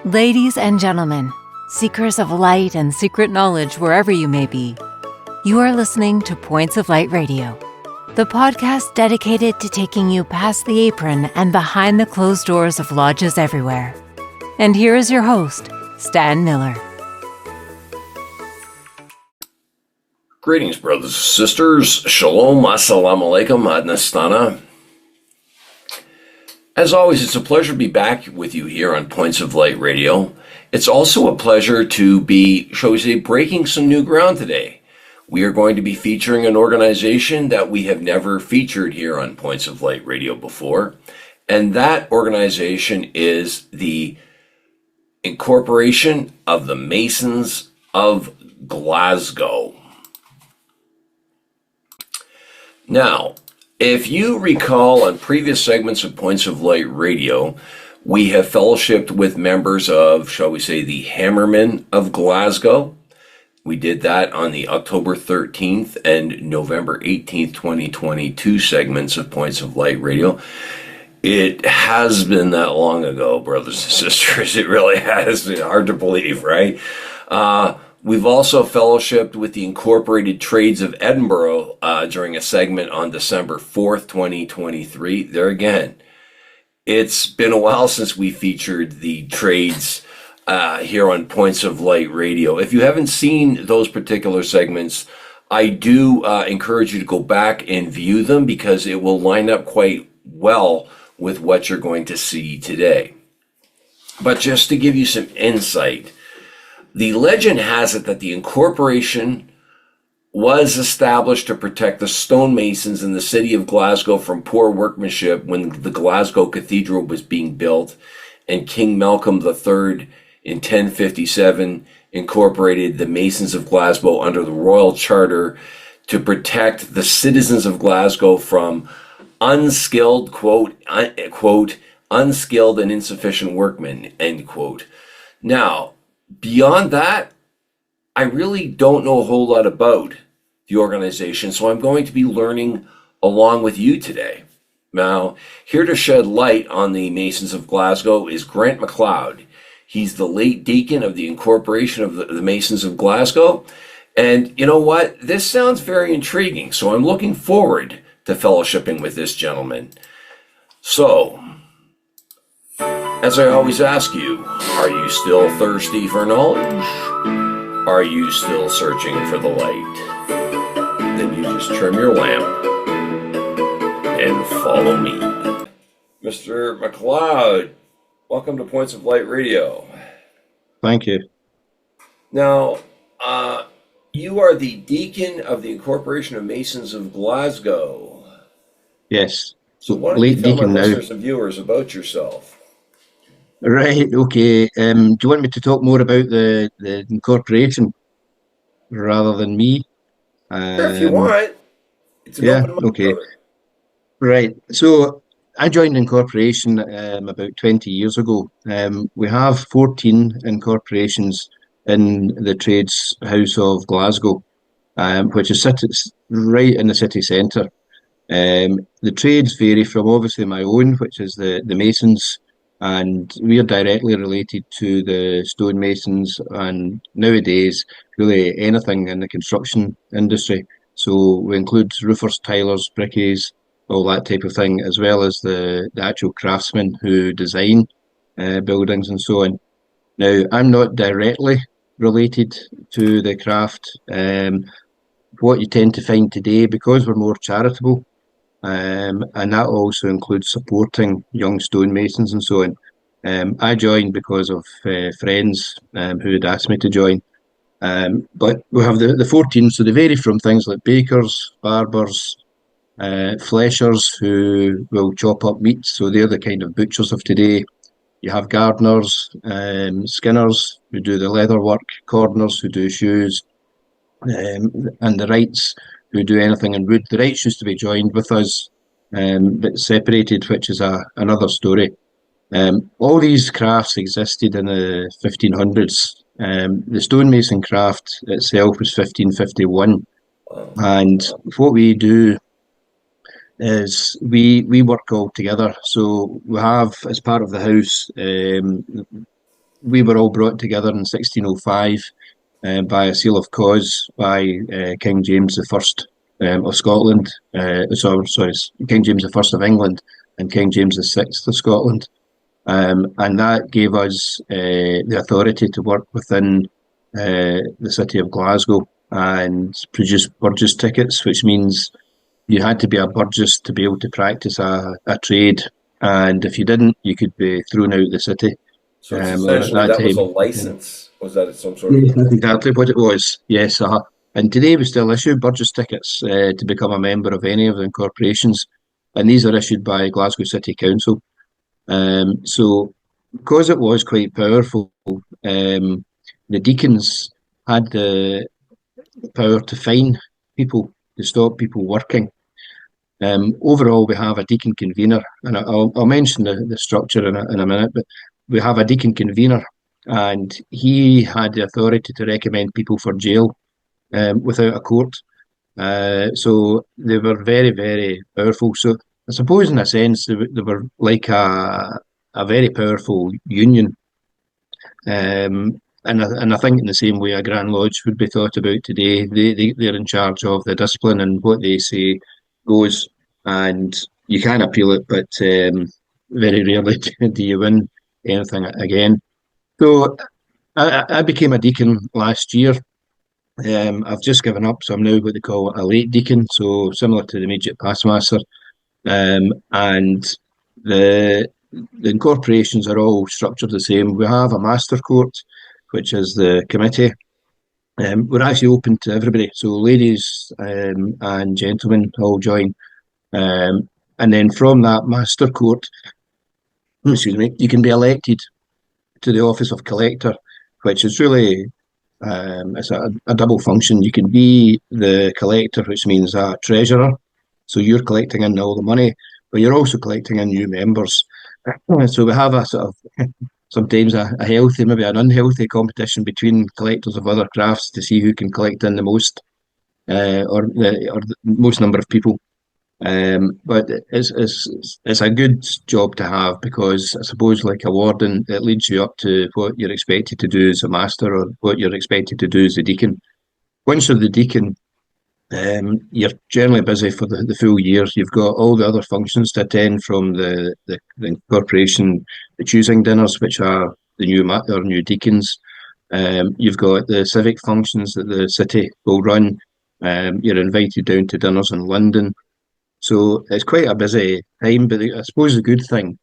Ladies and gentlemen, seekers of light and secret knowledge wherever you may be, you are listening to Points of Light Radio, the podcast dedicated to taking you past the apron and behind the closed doors of lodges everywhere. And here is your host, Stan Miller. Greetings, brothers and sisters. Shalom, assalamu alaikum, adnastana. As always, it's a pleasure to be back with you here on Points of Light Radio. It's also a pleasure to be, shall we say, breaking some new ground today. We are going to be featuring an organization that we have never featured here on Points of Light Radio before, and that organization is the Incorporation of the Masons of Glasgow. Now, if you recall on previous segments of Points of Light Radio, we have fellowshipped with members of, shall we say, the Hammermen of Glasgow. We did that on the October 13th and November 18th, 2022 segments of Points of Light Radio. It has been that long ago, brothers and sisters. It really has been hard to believe, right? We've also fellowshipped with the Incorporated Trades of Edinburgh during a segment on December 4th, 2023. There again, it's been a while since we featured the trades here on Points of Light Radio. If you haven't seen those particular segments, I do encourage you to go back and view them because it will line up quite well with what you're going to see today. But just to give you some insight, the legend has it that the Incorporation was established to protect the stonemasons in the city of Glasgow from poor workmanship when the Glasgow Cathedral was being built, and King Malcolm III in 1057 incorporated the Masons of Glasgow under the Royal Charter to protect the citizens of Glasgow from unskilled, quote, unskilled and insufficient workmen, end quote. Now, beyond that, I really don't know a whole lot about the organization, so I'm going to be learning along with you today. Now, here to shed light on the Masons of Glasgow is Grant Macleod. He's the late Deacon of the Incorporation of the Masons of Glasgow. And you know what? This sounds very intriguing, so I'm looking forward to fellowshipping with this gentleman. So, as I always ask you, are you still thirsty for knowledge? Are you still searching for the light? Then you just trim your lamp and follow me. Mr. Macleod, welcome to Points of Light Radio. Thank you. Now, you are the Deacon of the Incorporation of Masons of Glasgow. Yes. So why don't you tell my listeners and viewers about yourself? Right, okay. Do you want me to talk more about the incorporation rather than me? Sure, if you want. It's an open mic, okay. brother. Right, so I joined incorporation about 20 years ago. We have 14 incorporations in the Trades House of Glasgow, which is right in the city centre. The trades vary from obviously my own, which is the Masons, and we are directly related to the stonemasons and nowadays really anything in the construction industry. So we include roofers, tilers, brickies, all that type of thing, as well as the actual craftsmen who design buildings and so on. Now, I'm not directly related to the craft. What you tend to find today, because we're more charitable, and that also includes supporting young stonemasons and so on. I joined because of friends who had asked me to join. But we have the 14, so they vary from things like bakers, barbers, fleshers who will chop up meat, so they're the kind of butchers of today. You have gardeners, skinners who do the leather work, cordoners who do shoes, and the wrights who do anything in wood. The wrights used to be joined with us, but separated, which is another story. All these crafts existed in the 1500s. The stonemason craft itself was 1551, and what we do is we work all together. So we have, as part of the house, we were all brought together in 1605 by a seal of cause by King James the First of Scotland. Sorry, King James the First of England and King James the Sixth of Scotland. And that gave us the authority to work within the city of Glasgow and produce Burgess tickets, which means you had to be a Burgess to be able to practice a trade. And if you didn't, you could be thrown out of the city. So it's Or at essentially that that was a time, license. Was that some sort of? that's exactly what it was. Yes, and today we still issue Burgess tickets to become a member of any of the incorporations, and these are issued by Glasgow City Council. So, because it was quite powerful, the deacons had the power to fine people, to stop people working. Overall, we have a deacon convener, and I'll mention the structure in a minute, but we have a deacon convener, and he had the authority to recommend people for jail without a court. So they were very, very powerful. So I suppose, in a sense, they were like a very powerful union. And I think in the same way a Grand Lodge would be thought about today, they're in charge of the discipline, and what they say goes, and you can appeal it, but very rarely do you win anything again. So I became a deacon last year. I've just given up, so I'm now what they call a late deacon, so similar to the immediate pastmaster. And the incorporations are all structured the same. We have a master court, which is the committee. We're actually open to everybody, so ladies and gentlemen all join. And then from that master court, excuse me, you can be elected to the office of collector, which is really it's a double function. You can be the collector, which means a treasurer, so you're collecting in all the money, but you're also collecting in new members. So we have a sort of sometimes a healthy, maybe an unhealthy competition between collectors of other crafts to see who can collect in the most, or the most number of people. But it's a good job to have, because I suppose, like a warden, it leads you up to what you're expected to do as a master, or what you're expected to do as a deacon. Once you're the deacon, you're generally busy for the full year. You've got all the other functions to attend, from the incorporation, the choosing dinners, which are the new deacons. You've got the civic functions that the city will run. You're invited down to dinners in London. So it's quite a busy time, but I suppose the good thing,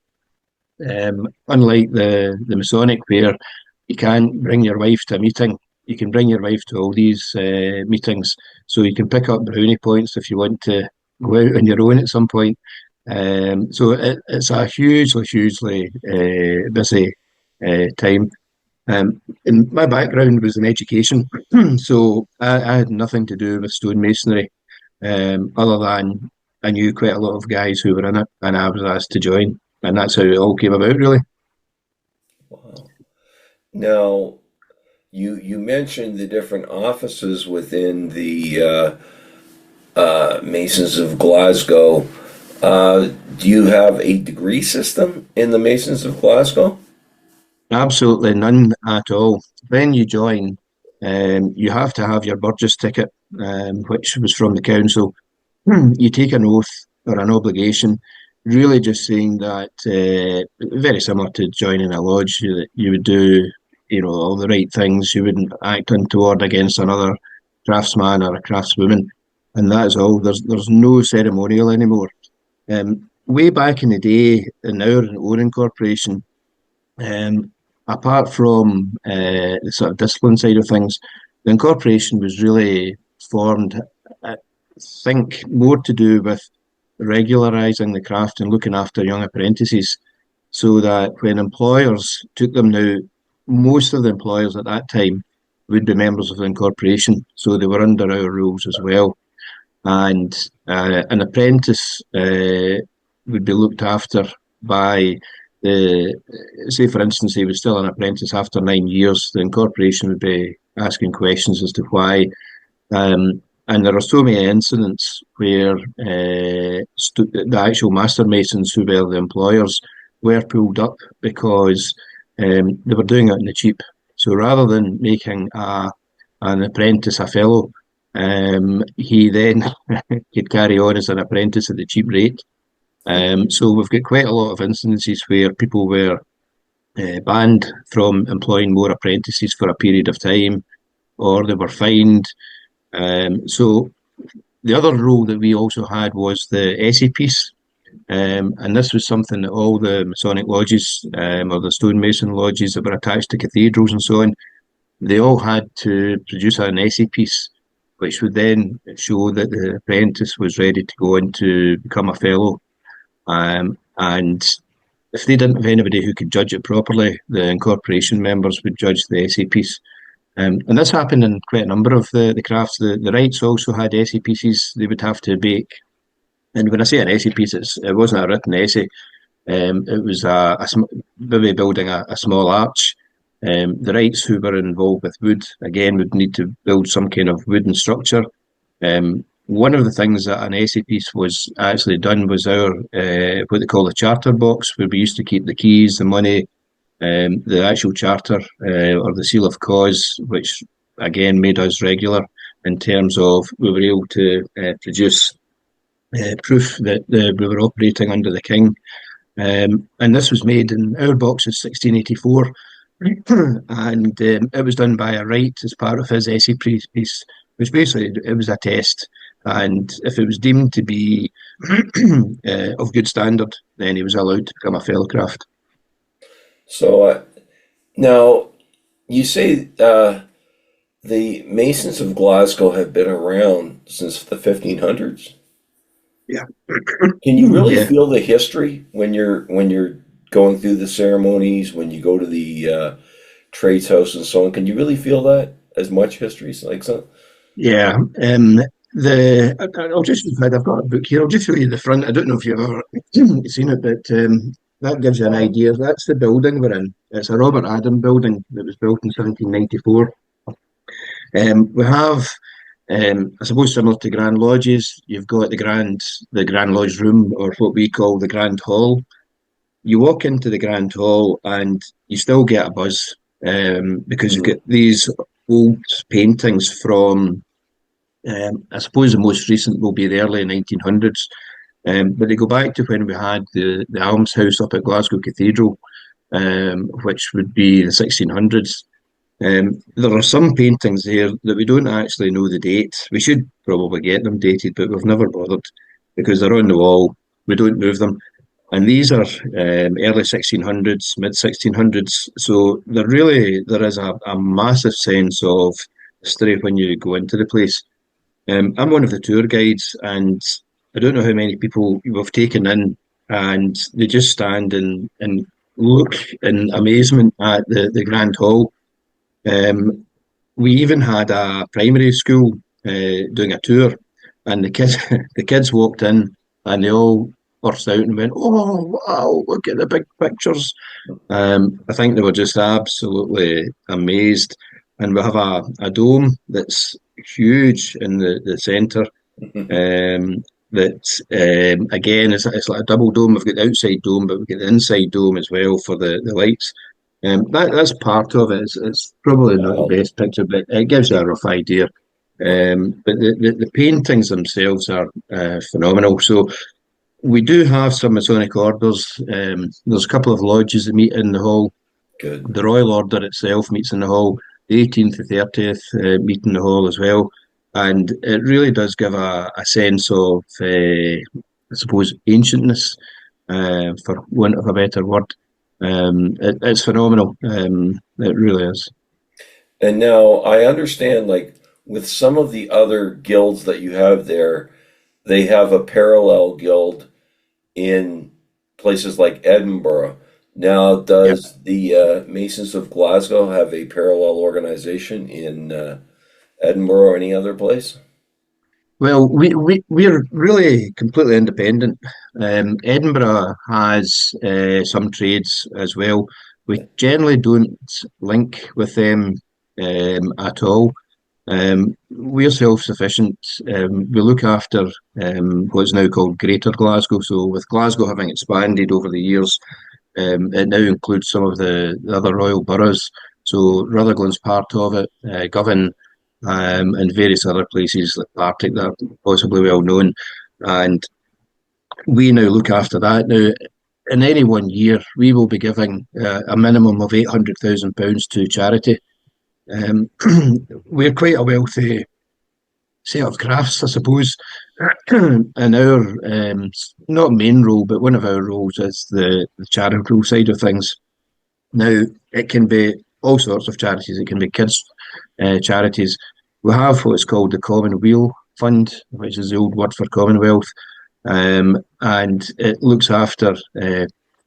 unlike the Masonic, where you can't bring your wife to a meeting, you can bring your wife to all these meetings, so you can pick up brownie points if you want to go out on your own at some point. So it's a hugely busy time. And my background was in education, so I had nothing to do with stonemasonry, other than I knew quite a lot of guys who were in it, and I was asked to join, and that's how it all came about, really. Wow. Now, you mentioned the different offices within the Masons of Glasgow. Do you have a degree system in the Masons of Glasgow? Absolutely none at all. When you join, you have to have your Burgess ticket, which was from the council. You take an oath or an obligation, really just saying that, very similar to joining a lodge, that you would do, all the right things. You wouldn't act untoward against another craftsman or a craftswoman, and that is all. There's no ceremonial anymore. Way back in the day, in our own incorporation, apart from the sort of discipline side of things, the incorporation was really formed, I think, more to do with regularising the craft and looking after young apprentices, so that when employers took them now, most of the employers at that time would be members of the incorporation, so they were under our rules as well. And an apprentice would be looked after by say, for instance, he was still an apprentice after 9 years, the incorporation would be asking questions as to why. And there are so many incidents where the actual master masons, who were the employers, were pulled up because they were doing it on the cheap. So rather than making an apprentice a fellow, he then could carry on as an apprentice at the cheap rate. So we've got quite a lot of instances where people were banned from employing more apprentices for a period of time, or they were fined. So the other rule that we also had was the essay piece. And this was something that all the Masonic lodges or the stonemason lodges that were attached to cathedrals and so on, they all had to produce an essay piece, which would then show that the apprentice was ready to go in to become a fellow. And if they didn't have anybody who could judge it properly, the incorporation members would judge the essay piece. And this happened in quite a number of the crafts. The Wrights also had essay pieces they would have to bake. And when I say an essay piece, it wasn't a written essay. It was maybe building a small arch. The Wrights who were involved with wood, again, would need to build some kind of wooden structure. One of the things that an essay piece was actually done was our, what they call the charter box, where we used to keep the keys, the money, the actual charter, or the seal of cause, which again made us regular in terms of we were able to produce proof that we were operating under the King. And this was made in our box in 1684. And it was done by a Wright as part of his essay piece, which basically it was a test. And if it was deemed to be of good standard, then he was allowed to become a fellow craft. So now you say the Masons of Glasgow have been around since the 1500s. Yeah. Can you really feel the history when you're going through the ceremonies, when you go to the trades house and so on? Can you really feel that as much history like that? Yeah. I'll just, in fact, I've got a book here. I'll just show you the front. I don't know if you've ever seen it, but that gives you an idea. That's the building we're in. It's a Robert Adam building that was built in 1794. We have, I suppose, similar to Grand Lodges, you've got the Grand Lodge room, or what we call the Grand Hall. You walk into the Grand Hall and you still get a buzz because you've got these old paintings from, I suppose the most recent will be the early 1900s, but they go back to when we had the almshouse up at Glasgow Cathedral, which would be the 1600s. There are some paintings there that we don't actually know the date. We should probably get them dated, but we've never bothered because they're on the wall. We don't move them. And these are early 1600s, mid 1600s. So there is a massive sense of history when you go into the place. I'm one of the tour guides, and I don't know how many people we've taken in, and they just stand and look in amazement at the Grand Hall. We even had a primary school doing a tour, and the kids walked in and they all burst out and went, "Oh wow! Look at the big pictures!" I think they were just absolutely amazed. And we have a dome that's huge in the centre. That again it's like a double dome. We've got the outside dome, but we've got the inside dome as well for the lights. That's part of it. It's probably not the best picture, but it gives you a rough idea. But the paintings themselves are phenomenal. So we do have some Masonic orders. There's a couple of lodges that meet in the hall. Good. The Royal Order itself meets in the hall. The 18th to 30th meet in the hall as well. And it really does give a sense of, I suppose, ancientness, for want of a better word. It's phenomenal. It really is. And now I understand, like with some of the other guilds that you have there, they have a parallel guild in places like Edinburgh. Now, does the Masons of Glasgow have a parallel organization in Edinburgh or any other place? Well, we're really completely independent. Edinburgh has some trades as well. We generally don't link with them at all. We're self-sufficient. We look after what's now called Greater Glasgow. So with Glasgow having expanded over the years, It now includes some of the other royal boroughs. So Rutherglen's part of it, Govan, and various other places like Partick that are possibly well known. And we now look after that. Now, in any one year, we will be giving a minimum of £800,000 to charity. We're quite a wealthy set of crafts, I suppose. And our not main role, but one of our roles is the charitable side of things. Now, it can be all sorts of charities. It can be kids' charities. We have what's called the Commonweal Fund, which is the old word for Commonwealth, and it looks after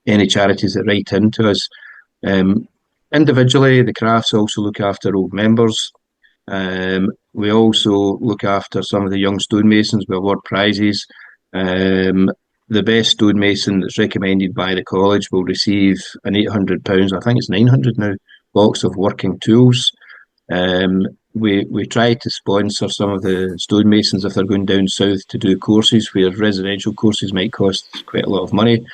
any charities that write into us. Individually, the crafts also look after old members. We also look after some of the young stonemasons. We award prizes. The best stonemason that's recommended by the college will receive an £800, I think it's 900 now, box of working tools. We try to sponsor some of the stonemasons if they're going down south to do courses where residential courses might cost quite a lot of money.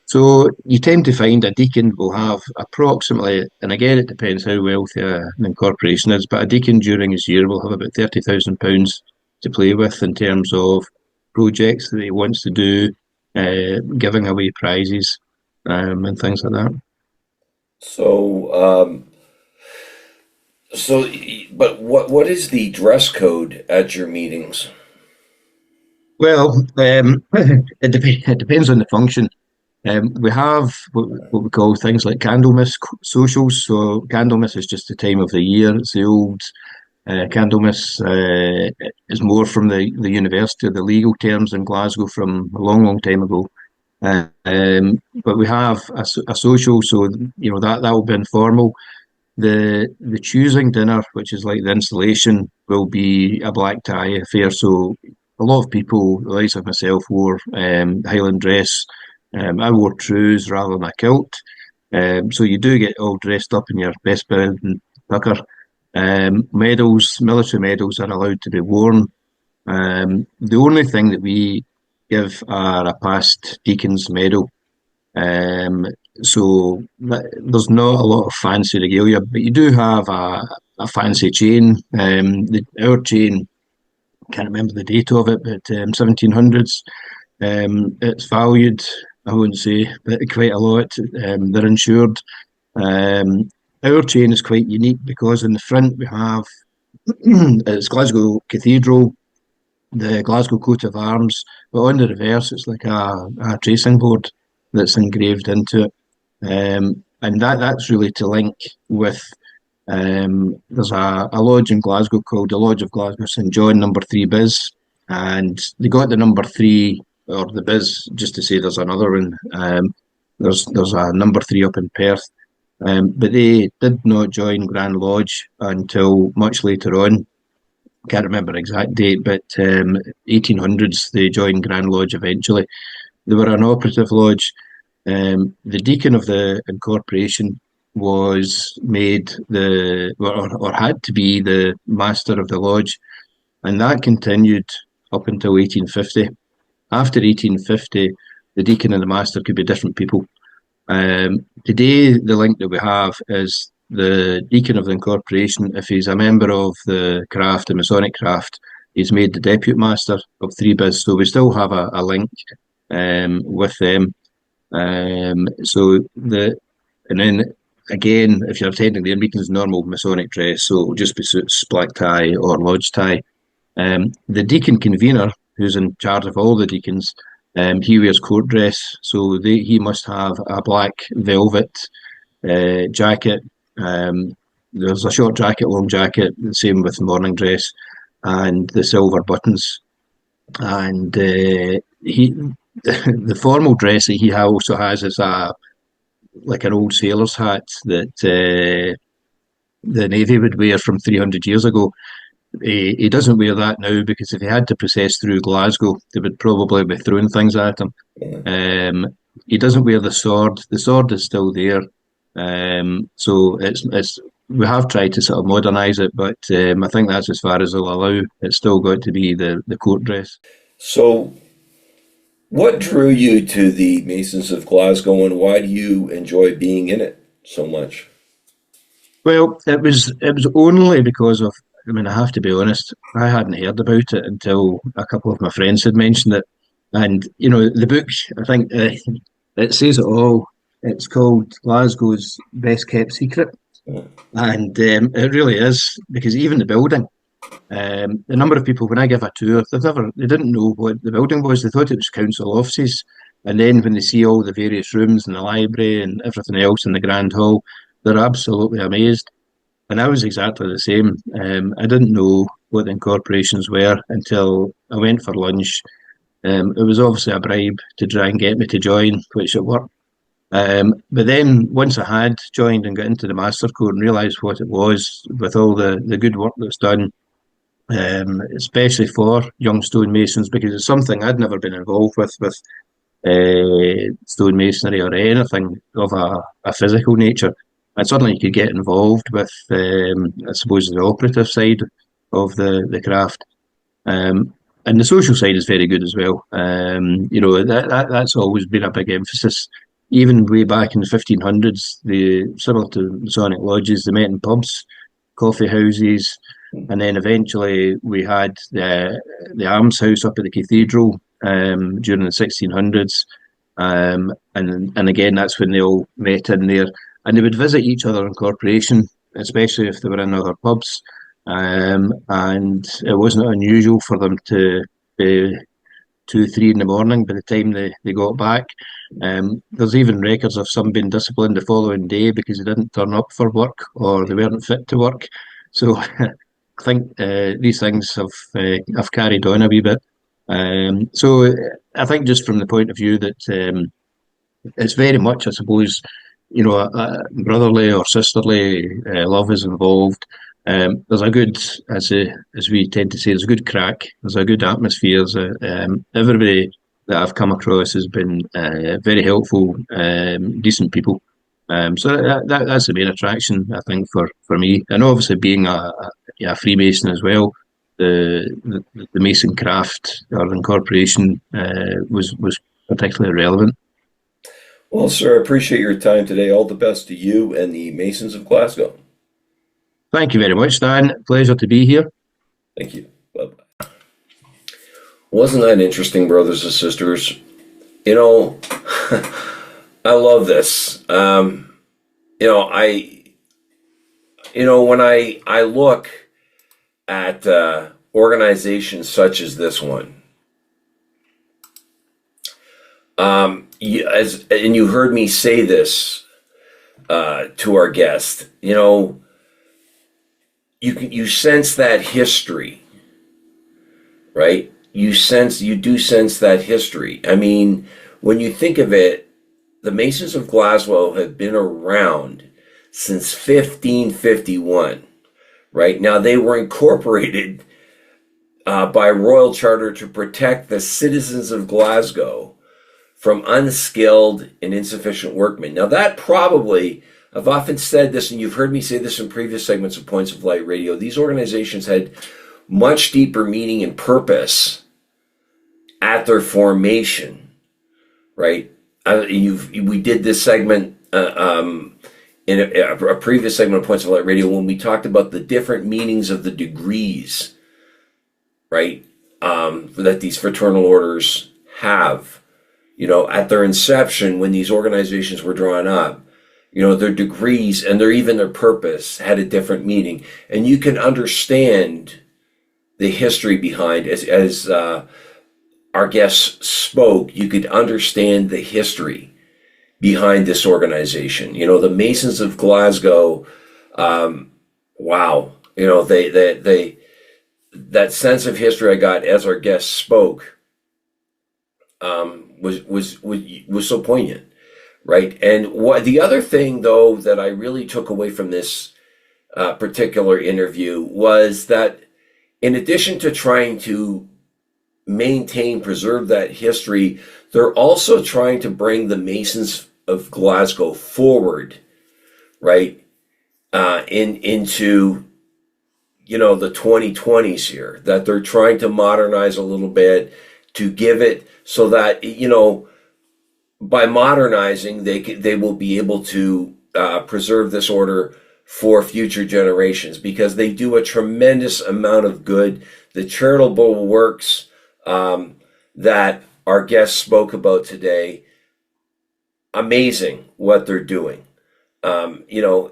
So you tend to find a deacon will have approximately, and again it depends how wealthy an incorporation is, but a deacon during his year will have about £30,000 to play with in terms of projects that he wants to do, giving away prizes, and things like that. But what is the dress code at your meetings? Well, it depends on the function. We have what we call things like Candlemas socials. So Candlemas is just the time of the year. It's the old Candlemas is more from the university, the legal terms in Glasgow from a long, long time ago. But we have a social, so that will be informal. The choosing dinner, which is like the installation, will be a black tie affair. So a lot of people, the likes of myself, wore Highland dress. I wore trews rather than a kilt. So you do get all dressed up in your best bib and tucker. Medals, military medals are allowed to be worn. The only thing that we give are a past deacon's medal. So there's not a lot of fancy regalia, but you do have a fancy chain. Our chain, can't remember the date of it, but 1700s. It's valued, I wouldn't say, but quite a lot. They're insured. Our chain is quite unique because in the front we have it's Glasgow Cathedral, the Glasgow coat of arms, but on the reverse it's like a tracing board that's engraved into it. And that's really to link with there's a lodge in Glasgow called the Lodge of Glasgow St John number 3 Biz, and they got the number 3 or the Biz just to say there's another one. There's a number 3 up in Perth, but they did not join Grand Lodge until much later on. Can't remember the exact date, but 1800s they joined Grand Lodge eventually. They were an operative lodge. The deacon of the incorporation was made or had to be the master of the lodge, and that continued up until 1850. After 1850, the deacon and the master could be different people. Today, the link that we have is the deacon of the incorporation, if he's a member of the craft, the Masonic craft, he's made the deputy master of 3 Biz. So we still have a link with them. And then again, if you're attending their meetings, normal Masonic dress, so it'll just be suits, black tie or lodge tie. The deacon convener, who's in charge of all the deacons, he wears court dress, so he must have a black velvet jacket. There's a short jacket, long jacket, the same with morning dress, and the silver buttons. And the formal dress that he also has is like an old sailor's hat that the Navy would wear from 300 years ago. He doesn't wear that now because if he had to process through Glasgow, they would probably be throwing things at him. He doesn't wear the sword. The sword is still there. So it's we have tried to sort of modernise it, but I think that's as far as they'll allow. It's still got to be the court dress. So What drew you to the Masons of Glasgow, and why do you enjoy being in it so much? Well, it was only because of. I mean, I have to be honest. I hadn't heard about it until a couple of my friends had mentioned it, and the book. I think it says it all. It's called Glasgow's Best Kept Secret, and it really is because even the building. The number of people when I give a tour, they didn't know what the building was. They thought it was council offices, and then when they see all the various rooms in the library and everything else in the grand hall, they're absolutely amazed. And I was exactly the same. I didn't know what the incorporations were until I went for lunch. It was obviously a bribe to try and get me to join, which it worked. But then once I had joined and got into the master code and realised what it was with all the good work that's done, especially for young stonemasons, because it's something I'd never been involved with stonemasonry or anything of a physical nature. And suddenly you could get involved with, I suppose, the operative side of the craft. And the social side is very good as well. That's always been a big emphasis. Even way back in the 1500s, similar to Masonic lodges, they met in pubs, coffee houses, and then eventually we had the almshouse up at the cathedral during the 1600s. And again, that's when they all met in there. And they would visit each other in corporation, especially if they were in other pubs. And it wasn't unusual for them to be 2, 3 in the morning by the time they got back. There's even records of some being disciplined the following day because they didn't turn up for work or they weren't fit to work. So I think these things have carried on a wee bit. So I think just from the point of view that it's very much, I suppose, a brotherly or sisterly love is involved. There's a good, as we tend to say, there's a good crack. There's a good atmosphere. Everybody that I've come across has been very helpful, decent people. So that's the main attraction, I think, for me. And obviously being a Freemason as well, the Mason craft or incorporation was particularly relevant. Well, sir, I appreciate your time today. All the best to you and the Masons of Glasgow. Thank you very much, Dan. Pleasure to be here. Thank you. Bye-bye. Wasn't that interesting, brothers and sisters? I love this. When I look at organizations such as this one, and you heard me say this to our guest, you sense that history, right? You do sense that history. I mean, when you think of it, the Masons of Glasgow have been around since 1551, right? Now, they were incorporated by royal charter to protect the citizens of Glasgow from unskilled and insufficient workmen. Now, that probably, I've often said this, and you've heard me say this in previous segments of Points of Light Radio, these organizations had much deeper meaning and purpose at their formation, right? We did this segment in a previous segment of Points of Light Radio when we talked about the different meanings of the degrees, right? That these fraternal orders have, at their inception when these organizations were drawn up. Their degrees and their purpose had a different meaning. And you can understand the history behind, as our guest spoke, you could understand the history behind this organization. The Masons of Glasgow, wow. They that sense of history I got as our guest spoke was so poignant. Right. And the other thing, though, that I really took away from this particular interview was that in addition to trying to preserve that history, they're also trying to bring the Masons of Glasgow forward, right, into the 2020s here, that they're trying to modernize a little bit, to give it so that, by modernizing, they will be able to preserve this order for future generations, because they do a tremendous amount of good. The charitable works that our guest spoke about today, amazing what they're doing.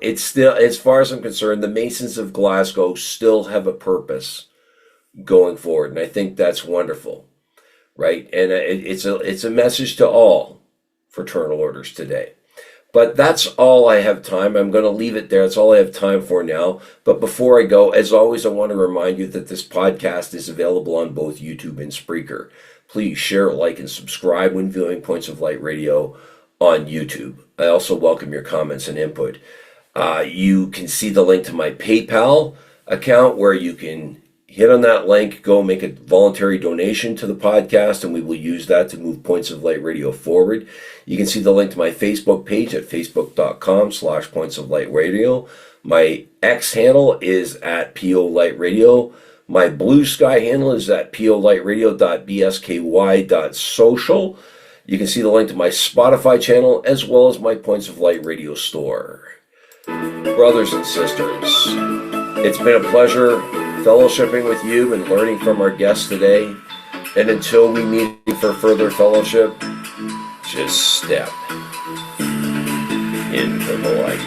It's still, as far as I'm concerned, the Masons of Glasgow still have a purpose going forward, and I think that's wonderful, right? And it's a message to all fraternal orders today. But that's all I have time. I'm going to leave it there. That's all I have time for now. But before I go, as always, I want to remind you that this podcast is available on both YouTube and Spreaker. Please share, like, and subscribe when viewing Points of Light Radio on YouTube. I also welcome your comments and input. You can see the link to my PayPal account, where you can hit on that link, go make a voluntary donation to the podcast, and we will use that to move Points of Light Radio forward. You can see the link to my Facebook page at facebook.com/Points of Light Radio. My X handle is at PO Light Radio. My Bluesky handle is at polightradio.bsky.social. You can see the link to my Spotify channel, as well as my Points of Light Radio store. Brothers and sisters, it's been a pleasure fellowshipping with you and learning from our guests today. And until we meet for further fellowship, just step into the light.